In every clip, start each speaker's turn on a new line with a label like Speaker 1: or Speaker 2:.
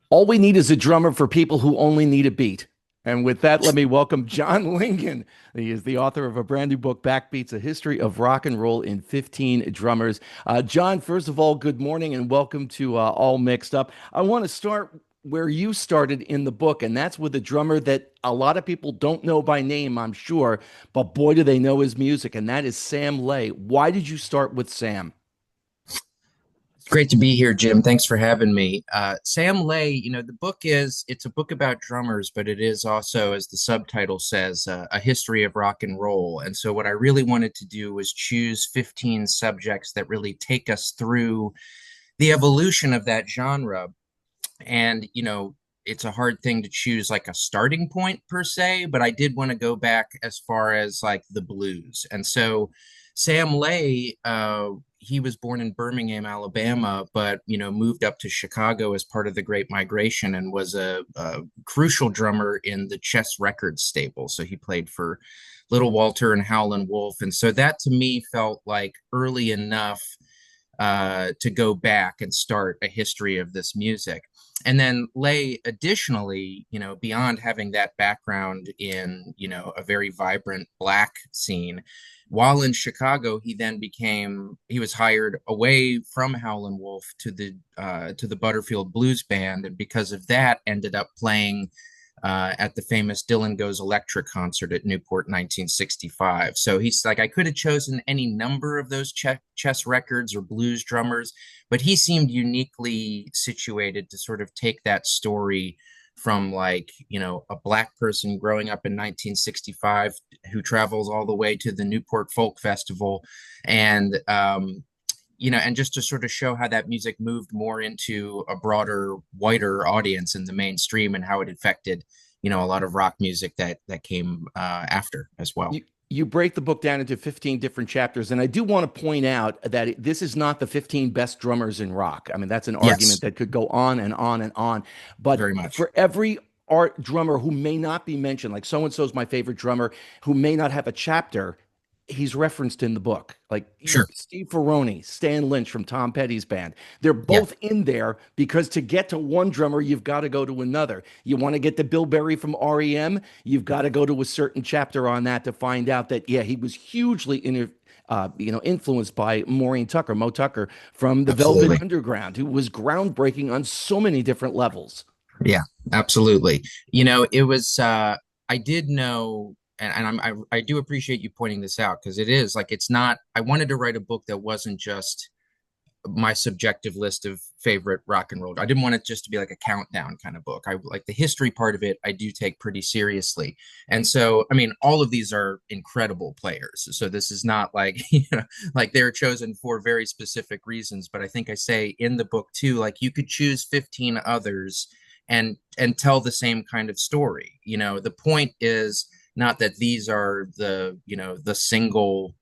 Speaker 1: All we need is a drummer for people who only need a beat. And with that, let me welcome John Lingan. He is the author of a brand new book, Backbeats, A History of Rock and Roll in 15 Drummers. John, first of all, good morning and welcome to All Mixed Up. I want to start where you started in the book, and that's with a drummer that a lot of people don't know by name, I'm sure, but boy, do they know his music, and that is Sam Lay. Why did you start with Sam?
Speaker 2: It's great to be here, Jim. Thanks for having me. Sam Lay, the book it's a book about drummers, but it is also, as the subtitle says, a history of rock and roll. And so what I really wanted to do was choose 15 subjects that really take us through the evolution of that genre. And, it's a hard thing to choose like a starting point per se, but I did want to go back as far as like the blues. And so Sam Lay, he was born in Birmingham, Alabama, but moved up to Chicago as part of the Great Migration and was a crucial drummer in the Chess Records stable. So he played for Little Walter and Howlin' Wolf, and so that to me felt like early enough to go back and start a history of this music. And then Lay, additionally, beyond having that background in, a very vibrant black scene, while in Chicago, he was hired away from Howlin' Wolf to the Butterfield Blues Band, and because of that, ended up playing at the famous Dylan Goes Electric concert at Newport 1965. So he's like, I could have chosen any number of those chess records or blues drummers, but he seemed uniquely situated to sort of take that story from like, a black person growing up in 1965 who travels all the way to the Newport Folk Festival and and just to sort of show how that music moved more into a broader, wider audience in the mainstream and how it affected, a lot of rock music that came after as well.
Speaker 1: You break the book down into 15 different chapters, and I do want to point out that this is not the 15 best drummers in rock. I mean, that's an argument
Speaker 2: Yes,
Speaker 1: that could go on and on and on. But
Speaker 2: very much.
Speaker 1: for every art drummer who may not be mentioned, like so and so is my favorite drummer, who may not have a chapter, he's referenced in the book. Like
Speaker 2: Sure.
Speaker 1: Steve Ferrone, Stan Lynch from Tom Petty's band. They're
Speaker 2: Yeah,
Speaker 1: both in there because to get to one drummer, you've got to go to another. You want to get to Bill Berry from REM, you've got to go to a certain chapter on that to find out that, yeah, he was hugely influenced by Maureen Tucker, Mo Tucker from the Velvet
Speaker 2: absolutely.
Speaker 1: Underground, who was groundbreaking on so many different levels.
Speaker 2: Yeah, absolutely. It was I did know I do appreciate you pointing this out because it is like it's not I wanted to write a book that wasn't just my subjective list of favorite rock and roll. I didn't want it just to be like a countdown kind of book. I like the history part of it, I do take pretty seriously. And so, I mean, all of these are incredible players. So this is not like, like they're chosen for very specific reasons. But I think I say in the book too, like you could choose 15 others and tell the same kind of story. The point is not that these are the single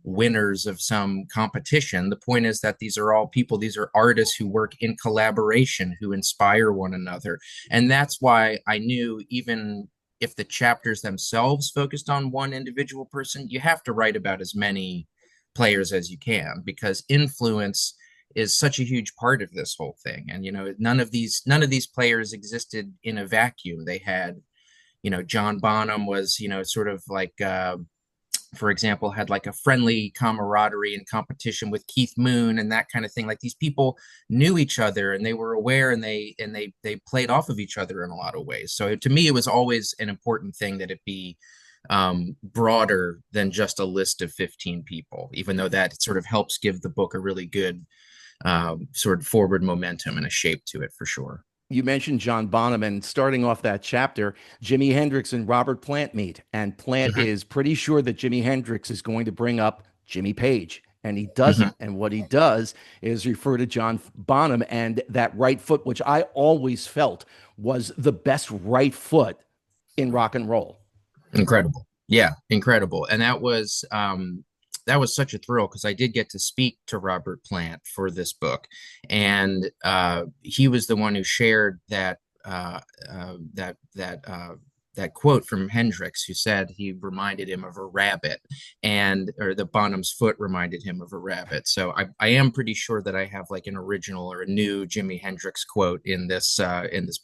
Speaker 2: winners of some competition. The point is that these are all people, these are artists who work in collaboration, who inspire one another. And that's why I knew even if the chapters themselves focused on one individual person, you have to write about as many players as you can because influence is such a huge part of this whole thing. And none of these players existed in a vacuum. They had, John Bonham was, sort of like for example, had like a friendly camaraderie and competition with Keith Moon and that kind of thing. Like these people knew each other and they were aware and they played off of each other in a lot of ways. So to me, it was always an important thing that it be broader than just a list of 15 people, even though that sort of helps give the book a really good sort of forward momentum and a shape to it for sure.
Speaker 1: You mentioned John Bonham, and starting off that chapter, Jimi Hendrix and Robert Plant meet, and Plant
Speaker 2: Mhm,
Speaker 1: is pretty sure that Jimi Hendrix is going to bring up Jimmy Page, and he
Speaker 2: mhm.
Speaker 1: doesn't. And what he does is refer to John Bonham and that right foot, which I always felt was the best right foot in rock and roll.
Speaker 2: Incredible. Yeah, incredible. And that was such a thrill because I did get to speak to Robert Plant for this book. And he was the one who shared that that quote from Hendrix, who said he reminded him of a rabbit, and or the Bonham's foot reminded him of a rabbit. So I am pretty sure that I have like an original or a new Jimi Hendrix quote in this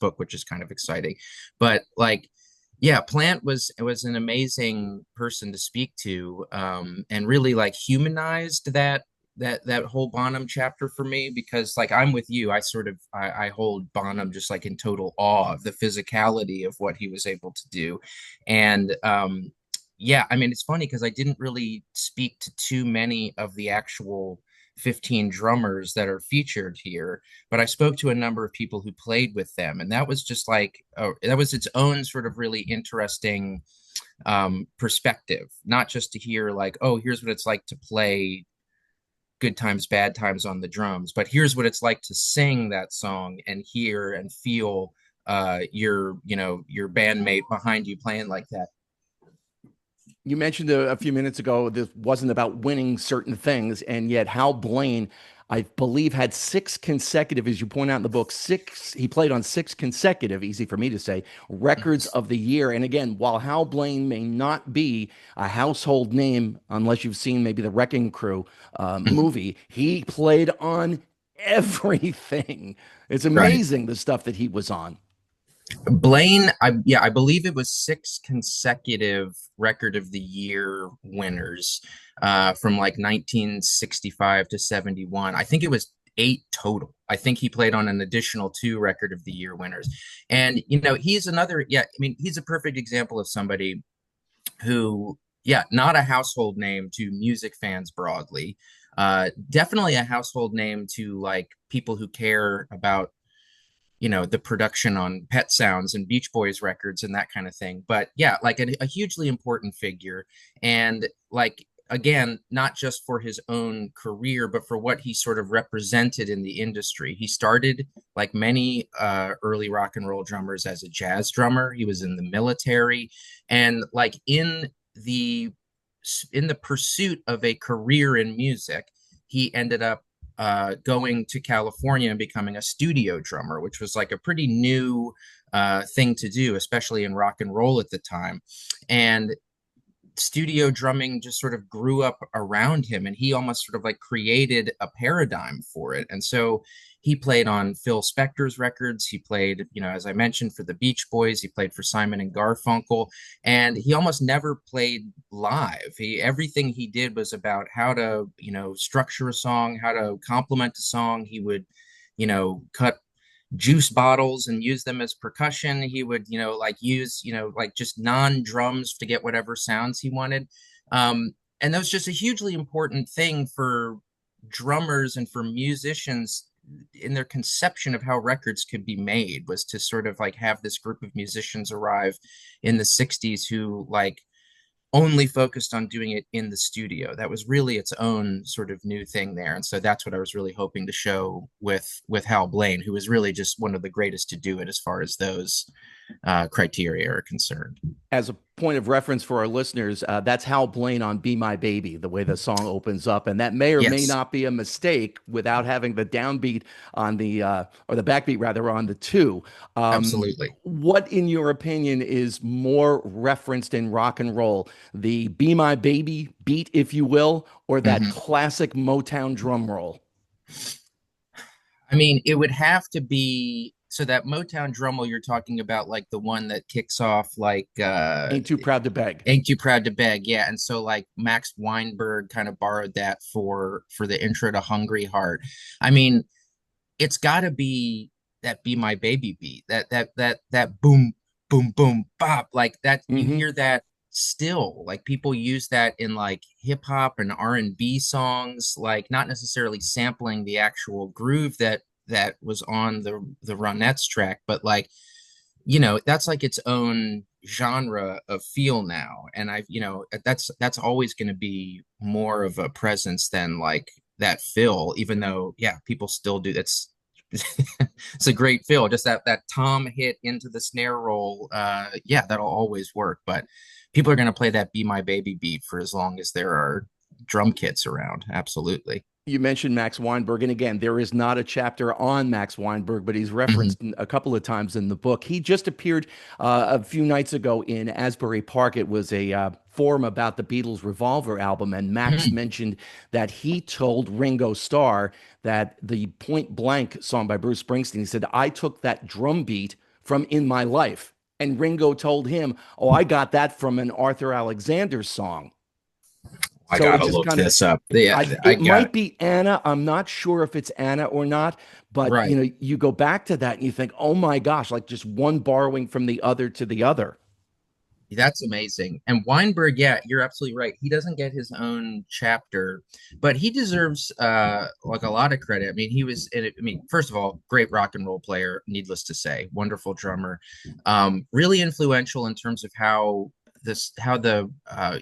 Speaker 2: book, which is kind of exciting. But like, yeah, Plant was an amazing person to speak to, and really like humanized that whole Bonham chapter for me, because like I'm with you. I hold Bonham just like in total awe of the physicality of what he was able to do. And yeah, I mean it's funny because I didn't really speak to too many of the actual 15 drummers that are featured here, but I spoke to a number of people who played with them, and that was just like that was its own sort of really interesting perspective, not just to hear like, oh, here's what it's like to play good times, bad times on the drums, but here's what it's like to sing that song and hear and feel your bandmate behind you playing like that.
Speaker 1: You mentioned a few minutes ago this wasn't about winning certain things, and yet Hal Blaine, I believe, had six consecutive, as you point out in the book, six. He played on six consecutive, easy for me to say, records of the year. And again, while Hal Blaine may not be a household name unless you've seen maybe the Wrecking Crew movie, he played on everything. It's
Speaker 2: Right.
Speaker 1: amazing the stuff that he was on.
Speaker 2: Blaine, I believe it was six consecutive record of the year winners from like 1965 to 71. I think it was eight total. I think he played on an additional two record of the year winners. And he's another, yeah, I mean, he's a perfect example of somebody who, yeah, not a household name to music fans broadly. Definitely a household name to like people who care about the production on Pet Sounds and Beach Boys records and that kind of thing. But yeah, like a hugely important figure. And like, again, not just for his own career, but for what he sort of represented in the industry. He started, like many early rock and roll drummers, as a jazz drummer. He was in the military. And like in the pursuit of a career in music, he ended up going to California and becoming a studio drummer, which was like a pretty new thing to do, especially in rock and roll at the time. And studio drumming just sort of grew up around him, and he almost sort of like created a paradigm for it. And so he played on Phil Spector's records. He played, as I mentioned, for the Beach Boys. He played for Simon and Garfunkel, and he almost never played live. Everything he did was about how to, structure a song, how to complement a song. He would, cut juice bottles and use them as percussion. He would, like use, like just non-drums to get whatever sounds he wanted. And that was just a hugely important thing for drummers and for musicians in their conception of how records could be made, was to sort of like have this group of musicians arrive in the 60s who like only focused on doing it in the studio. That was really its own sort of new thing there. And so that's what I was really hoping to show with Hal Blaine, who is really just one of the greatest to do it as far as those criteria are concerned.
Speaker 1: As a point of reference for our listeners, that's Hal Blaine on Be My Baby, the way the song opens up. And that may or may
Speaker 2: Yes,
Speaker 1: not be a mistake without having the downbeat on or the backbeat rather, on the two.
Speaker 2: absolutely.
Speaker 1: What, in your opinion, is more referenced in rock and roll? The Be My Baby beat, if you will, or that
Speaker 2: Mhm.
Speaker 1: classic Motown drum roll?
Speaker 2: I mean, it would have to be so that Motown drum roll you're talking about, like the one that kicks off like
Speaker 1: Ain't Too Proud to Beg.
Speaker 2: Ain't Too Proud to Beg, yeah. And so like Max Weinberg kind of borrowed that for the intro to Hungry Heart. I mean, it's got to be that Be My Baby beat, that boom boom boom bop, like that. You
Speaker 1: Hmm.
Speaker 2: hear that still, like people use that in like hip hop and R&B songs, like not necessarily sampling the actual groove that was on the Ronettes track, but like that's like its own genre of feel now. And that's always going to be more of a presence than like that fill, even though, yeah, people still do. That's it's a great feel, just that tom hit into the snare roll. Yeah, that'll always work, but people are going to play that Be My Baby beat for as long as there are drum kits around. Absolutely.
Speaker 1: You mentioned Max Weinberg, and again, there is not a chapter on Max Weinberg, but he's
Speaker 2: Mhm.
Speaker 1: referenced a couple of times in the book. He just appeared a few nights ago in Asbury Park. It was a forum about the Beatles' Revolver album, and Max
Speaker 2: Mhm.
Speaker 1: mentioned that he told Ringo Starr that the Point Blank song by Bruce Springsteen, he said, I took that drum beat from In My Life. And Ringo told him, oh, I got that from an Arthur Alexander song.
Speaker 2: I
Speaker 1: So it
Speaker 2: gotta
Speaker 1: just
Speaker 2: look
Speaker 1: kind of
Speaker 2: this up. Yeah, I
Speaker 1: it
Speaker 2: got
Speaker 1: might be Anna. I'm not sure if it's Anna or not, but
Speaker 2: right.
Speaker 1: you go back to that and you think, oh my gosh, like just one borrowing from the other to the other.
Speaker 2: That's amazing. And Weinberg, yeah, you're absolutely right. He doesn't get his own chapter, but he deserves like a lot of credit. I mean, first of all, great rock and roll player, needless to say, wonderful drummer. Really influential in terms of how the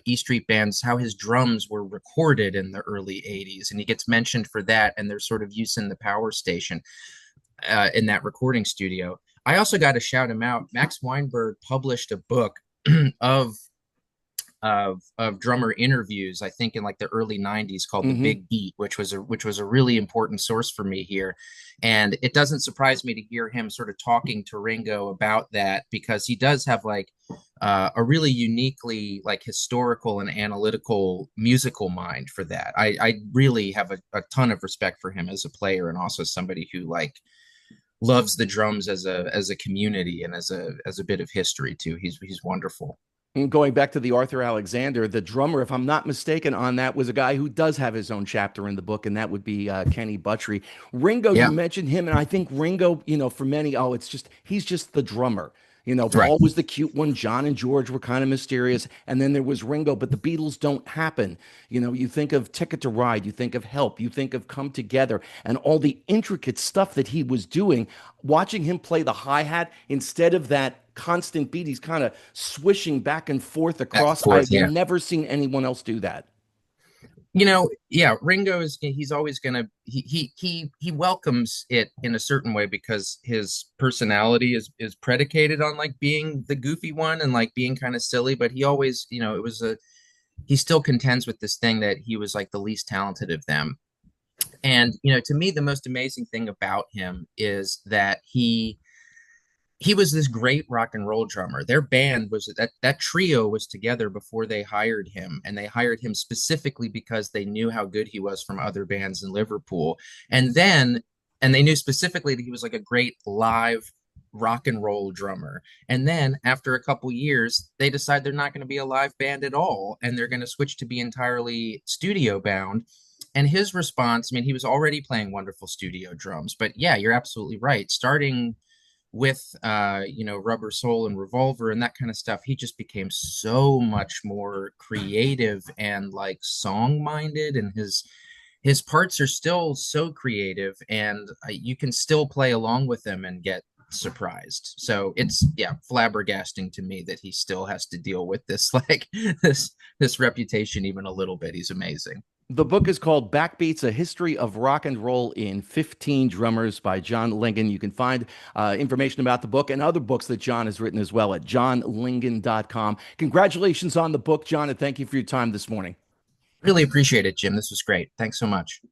Speaker 2: E Street bands, how his drums were recorded in the early 80s. And he gets mentioned for that and their sort of use in the power station in that recording studio. I also got to shout him out. Max Weinberg published a book of drummer interviews, I think in like the early 90s, called The
Speaker 1: Hmm.
Speaker 2: Big Beat, which was a really important source for me here. And it doesn't surprise me to hear him sort of talking to Ringo about that, because he does have like a really uniquely like historical and analytical musical mind for that. I really have a ton of respect for him as a player, and also somebody who like loves the drums as a community and as a bit of history too. He's wonderful.
Speaker 1: And going back to the Arthur Alexander, the drummer, if I'm not mistaken, on that was a guy who does have his own chapter in the book, and that would be Kenny Buttrey. Ringo, you
Speaker 2: Yeah,
Speaker 1: mentioned him, and I think Ringo, for many, oh, it's just he's just the drummer.
Speaker 2: right.
Speaker 1: Paul was the cute one. John and George were kind of mysterious, and then there was Ringo. But the Beatles don't happen. You think of Ticket to Ride, you think of Help, you think of Come Together, and all the intricate stuff that he was doing. Watching him play the hi hat instead of that constant beat, he's kind of swishing back and forth
Speaker 2: Back and
Speaker 1: across.
Speaker 2: forth.
Speaker 1: I've
Speaker 2: Yeah.
Speaker 1: never seen anyone else do that.
Speaker 2: Yeah, Ringo is he's always gonna he welcomes it in a certain way because his personality is predicated on like being the goofy one and like being kind of silly, but he always, it was a he still contends with this thing that he was like the least talented of them. And to me, the most amazing thing about him is that he was this great rock and roll drummer. Their band was that trio was together before they hired him, and they hired him specifically because they knew how good he was from other bands in Liverpool. And then and they knew specifically that he was like a great live rock and roll drummer. And then after a couple years, they decide they're not going to be a live band at all, and they're going to switch to be entirely studio bound. And his response, I mean, he was already playing wonderful studio drums, but yeah, you're absolutely right. Starting with Rubber Soul and Revolver and that kind of stuff, he just became so much more creative and like song minded, and his parts are still so creative, and you can still play along with them and get surprised. So it's, yeah, flabbergasting to me that he still has to deal with this like this reputation even a little bit. He's amazing.
Speaker 1: The book is called Backbeats, A History of Rock and Roll in 15 Drummers by John Lingan. You can find information about the book and other books that John has written as well at johnlingan.com. Congratulations on the book, John, and thank you for your time this morning.
Speaker 2: Really appreciate it, Jim. This was great. Thanks so much.